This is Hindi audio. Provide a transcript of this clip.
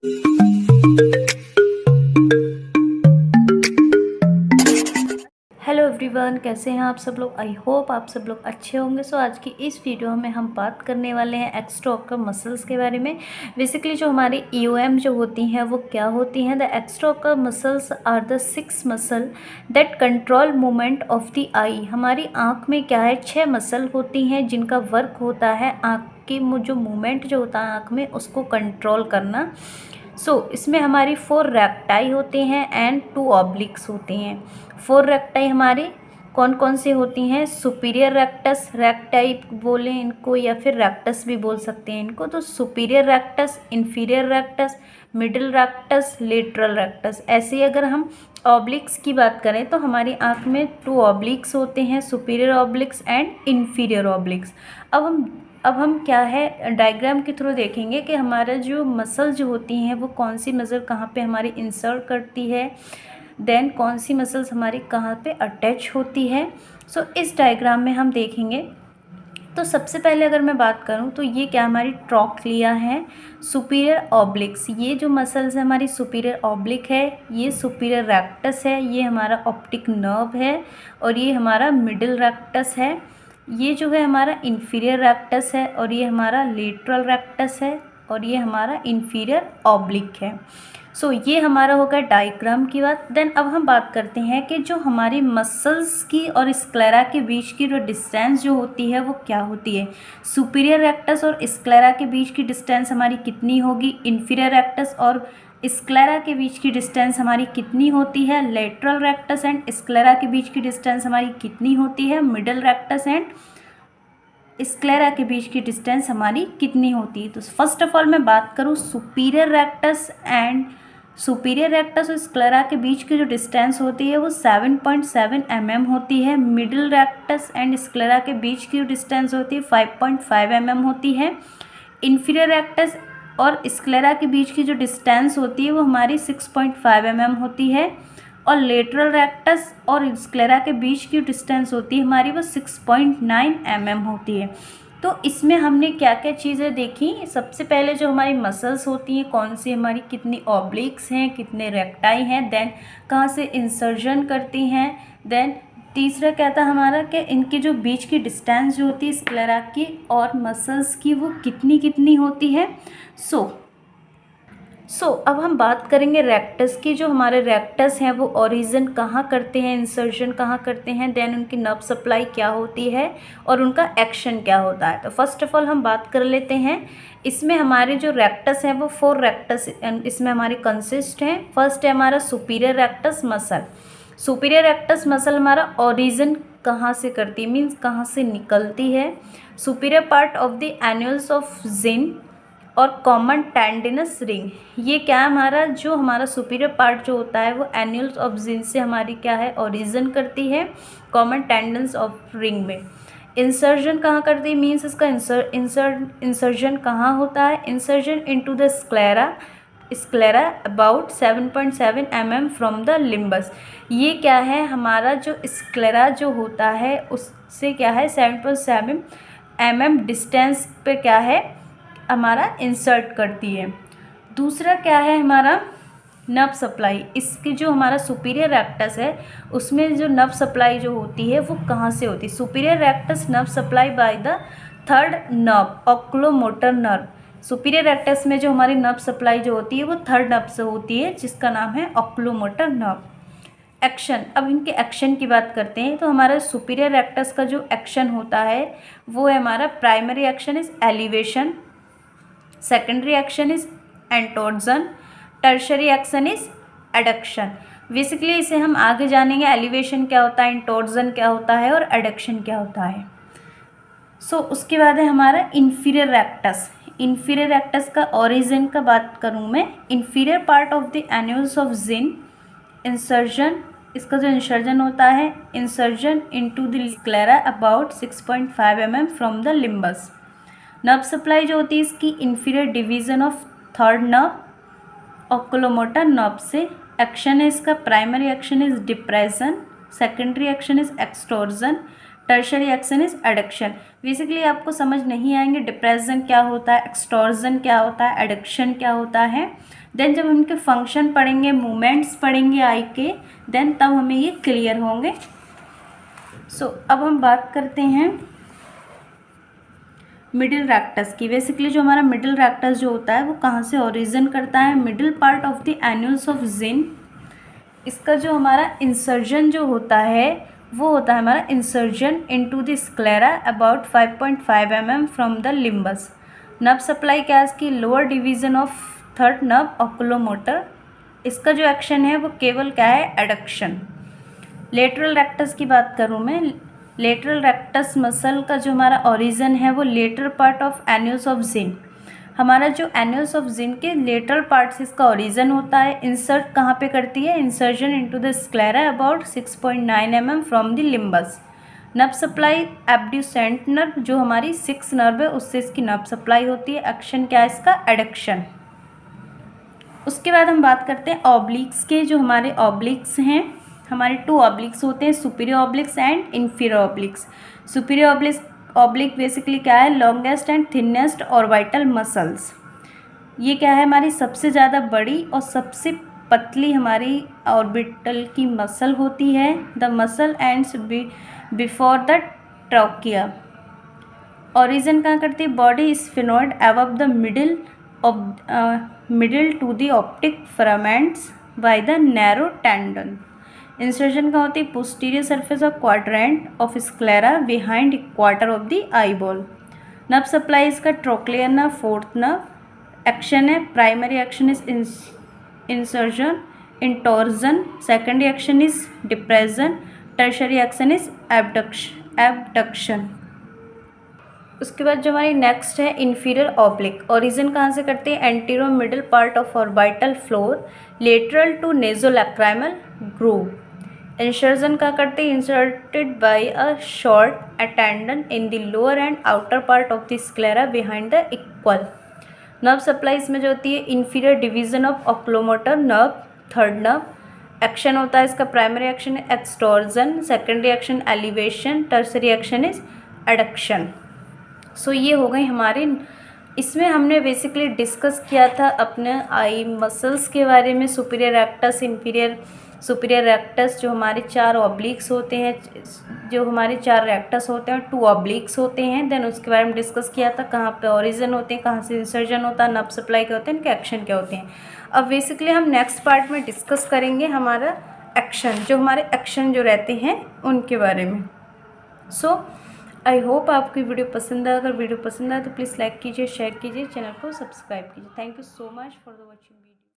हेलो एवरीवन, कैसे हैं आप सब लोग। आई होप आप सब लोग अच्छे होंगे। सो आज की इस वीडियो में हम बात करने वाले हैं एक्स्ट्राऑक्युलर मसल्स के बारे में। बेसिकली जो हमारी ईओएम जो होती हैं वो क्या होती हैं। The extraocular muscles are the 6 muscle that control movement of the eye. हमारी आँख में क्या है, 6 मसल होती हैं जिनका वर्क होता है आँख की जो मूवमेंट जो होता है आँख में उसको कंट्रोल करना। इसमें हमारी 4 रेक्टाई होते हैं एंड 2 ऑब्लिक्स होते हैं। 4 रेक्टाई हमारी कौन कौन सी होती हैं। सुपीरियर रेक्टस, रेक्टाई बोलें इनको या फिर रेक्टस भी बोल सकते हैं इनको। तो superior rectus, inferior rectus, middle rectus, lateral rectus. ऐसे ही अगर हम ऑब्लिक्स की बात करें तो हमारी आँख में 2 ऑब्लिक्स होते हैं, सुपीरियर ऑब्लिक्स एंड इन्फीरियर ऑब्लिक्स। अब हम क्या है डायग्राम के थ्रू देखेंगे कि हमारा जो मसल जो होती हैं वो कौन सी मसल कहाँ पे हमारी इंसर्ट करती है, देन कौन सी मसल्स हमारी कहाँ पे अटैच होती है। इस डायग्राम में हम देखेंगे। तो सबसे पहले अगर मैं बात करूँ तो ये क्या हमारी ट्रॉक्लिया है, सुपीरियर ऑब्लिक्स। ये जो मसल्स है हमारी सुपीरियर ऑब्लिक है, ये सुपीरियर रेक्टस है, ये हमारा ऑप्टिक नर्व है, और ये हमारा मिडिल रेक्टस है। ये जो है हमारा इन्फीरियर रेक्टस है, और ये हमारा लेटरल रेक्टस है, और ये हमारा इन्फीरियर ऑब्लिक है। ये हमारा होगा डायग्राम की बात। देन अब हम बात करते हैं कि जो हमारी मसल्स की और स्क्लेरा के बीच की जो डिस्टेंस जो होती है वो क्या होती है। सुपीरियर रेक्टस और स्क्लेरा के बीच की डिस्टेंस हमारी कितनी होगी। इन्फीरियर रेक्टस और स्क्लेरा के बीच की डिस्टेंस हमारी कितनी होती है। लेटरल रेक्टस एंड स्क्लेरा के बीच की डिस्टेंस हमारी कितनी होती है। मिडिल रेक्टस एंड स्क्लेरा के बीच की डिस्टेंस हमारी कितनी होती है। तो फर्स्ट ऑफ ऑल मैं बात करूँ सुपीरियर रेक्टस और स्क्लेरा के बीच की जो डिस्टेंस होती है वो 7.7 mm होती है। मिडिल रेक्टस एंड स्क्लेरा के बीच की जो डिस्टेंस होती है 5.5 mm होती है। इन्फीरियर रेक्टस और स्क्लेरा के बीच की जो डिस्टेंस होती है वो हमारी 6.5 mm होती है। और लेटरल रेक्टस और स्क्लेरा के बीच की डिस्टेंस होती है हमारी वो 6.9 mm होती है। तो इसमें हमने क्या क्या चीज़ें देखी। सबसे पहले जो हमारी मसल्स होती हैं कौन सी हमारी, कितनी ऑब्लिक्स हैं, कितने रेक्टाई हैं, देन कहाँ से इंसर्जन करती हैं, देन तीसरा क्या था हमारा कि इनकी जो बीच की डिस्टेंस जो होती है स्क्लेरा की और मसल्स की वो कितनी कितनी होती है। अब हम बात करेंगे रेक्टस की। जो हमारे रेक्टस हैं वो ओरिजिन कहाँ करते हैं, इंसर्शन कहाँ करते हैं, देन उनकी नर्व सप्लाई क्या होती है और उनका एक्शन क्या होता है। तो फर्स्ट ऑफ ऑल हम बात कर लेते हैं। इसमें हमारे जो रेक्टस हैं वो 4 रेक्टस इसमें हमारे कंसिस्ट हैं। फर्स्ट है हमारा superior rectus muscle. Superior rectus muscle हमारा ओरिजिन कहाँ से करती है, मीन्स कहाँ से निकलती है। Superior part of the annulus of Zinn और कॉमन टेंडिनस रिंग। ये क्या है हमारा, जो हमारा सुपीरियर पार्ट जो होता है वो एन्यूल्स ऑफ जिन से हमारी क्या है ओरिजिन करती है कॉमन टेंडिनस ऑफ रिंग में। इंसर्जन कहाँ करती है, मीन्स इसका इंसर्जन कहाँ होता है। Insertion into the sclera about 7.7 mm from the limbus. ये क्या है हमारा जो स्क्लेरा जो होता है उससे क्या है 7.7 mm डिस्टेंस पे क्या है हमारा इंसर्ट करती है। दूसरा क्या है हमारा नर्व सप्लाई। इसकी जो हमारा सुपीरियर रेक्टस है उसमें जो नर्व सप्लाई जो होती है वो कहाँ से होती है। Superior rectus nerve supply by the third nerve oculomotor nerve. Superior rectus में जो हमारी नर्व सप्लाई जो होती है वो थर्ड नर्व से होती है जिसका नाम है ऑक्यूलोमोटर नर्व। एक्शन, अब इनके एक्शन की बात करते हैं। तो हमारा सुपीरियर रेक्टस का जो एक्शन होता है वो है हमारा primary action is elevation, secondary action is intorsion, tertiary action is adduction. Basically इसे हम आगे जानेंगे एलिवेशन क्या होता है, एंटोर्जन क्या होता है और एडक्शन क्या होता है। उसके बाद है हमारा इन्फीरियर रेक्टस। इन्फीरियर रेक्टस का ओरिजिन का बात करूँ मैं, inferior part of the annulus of Zinn. Insertion, इसका जो इंसर्जन होता है insertion into the sclera about 6.5 mm from the limbus. Nerve supply जो होती है इसकी inferior division of third nerve oculomotor nerve से। एक्शन है इसका primary action is depression, secondary action is extorsion, tertiary action is adduction. Basically आपको समझ नहीं आएंगे डिप्रेशन क्या होता है, एक्सटॉर्जन क्या होता है, एडक्शन क्या होता है। देन जब उनके फंक्शन पढ़ेंगे, मूवमेंट्स पढ़ेंगे आई के, देन तब हमें ये क्लियर होंगे। सो अब हम बात करते हैं मिडिल रेक्टस की। बेसिकली जो हमारा मिडिल रेक्टस जो होता है वो कहाँ से ओरिजिन करता है, middle part of the annulus of Zinn. इसका जो हमारा इंसर्जन जो होता है वो होता है हमारा insertion into the sclera about 5.5 mm from the limbus. Nerve supply क्या है इसकी, lower division of third nerve oculomotor. इसका जो एक्शन है वो केवल क्या है, एडक्शन। लेटरल रेक्टस की बात करूँ मैं, लेटरल रेक्टस मसल का जो हमारा ओरिजिन है वो लेटर पार्ट ऑफ एन्यूल्स ऑफ जिन। हमारा जो एन्यूल्स ऑफ जिन के लेटरल पार्ट से इसका ओरिजिन होता है। इंसर्ट कहाँ पे करती है, insertion into the sclera about 6.9 mm from the limbus. Nerve supply abducent nerve जो हमारी 6 नर्व है उससे इसकी नर्व सप्लाई होती है। एक्शन क्या है इसका, एडक्शन। उसके बाद हम बात करते हैं ऑब्लिक्स के। जो हमारे ऑब्लिक्स हैं, हमारे 2 ऑब्लिक्स होते हैं, superior ऑब्लिक्स and inferior ऑब्लिक्स। Superior oblique basically क्या है, longest and thinnest orbital muscles. ये क्या है, हमारी सबसे ज़्यादा बड़ी और सबसे पतली हमारी ऑर्बिटल की मसल होती है। The muscle ends before the trochlea. Origin कहाँ करती है, body sphenoid above the middle to the optic filaments by the narrow tendon. Insertion कहाँ होती है, posterior surface of quadrant of sclera behind quarter of the eyeball. Nerve supply इसका trochlear nerve, fourth nerve. Action है, primary action is insertion, intorsion. Secondary action is depression. Tertiary action is abduction. उसके बाद जो हमारी नेक्स्ट है इन्फीरियर ऑब्लिक। ओरिजिन कहाँ से करते हैं, antero middle part of orbital floor, lateral to nasolacrimal groove. Insertion का करते हैं, inserted by a short tendon in the lower and outer part of the sclera behind the equal. Nerve supply इसमें जो होती है, inferior division of oculomotor nerve, third nerve. Action होता है इसका, प्राइमरी एक्शन है extorsion, secondary action elevation, tertiary action is adduction. So ये हो गई हमारी, इसमें हमने बेसिकली डिस्कस किया था अपने आई मसल्स के बारे में, superior rectus, inferior, superior rectus जो हमारे 4 ऑब्लिक्स होते हैं, जो हमारे 4 रेक्टस होते हैं, 2 ऑब्लिक्स होते हैं। देन उसके बारे में डिस्कस किया था कहाँ पे ओरिजिन होते हैं, कहाँ से इंसर्जन होता है, नर्व सप्लाई क्या होते हैं, इनके एक्शन क्या होते हैं। अब बेसिकली हम नेक्स्ट पार्ट में डिस्कस करेंगे हमारा एक्शन, जो हमारे एक्शन जो रहते हैं उनके बारे में। सो आई होप आपको वीडियो पसंद आए। अगर वीडियो पसंद आए तो प्लीज़ लाइक कीजिए, शेयर कीजिए, चैनल को सब्सक्राइब कीजिए। Thank you so much for the watching.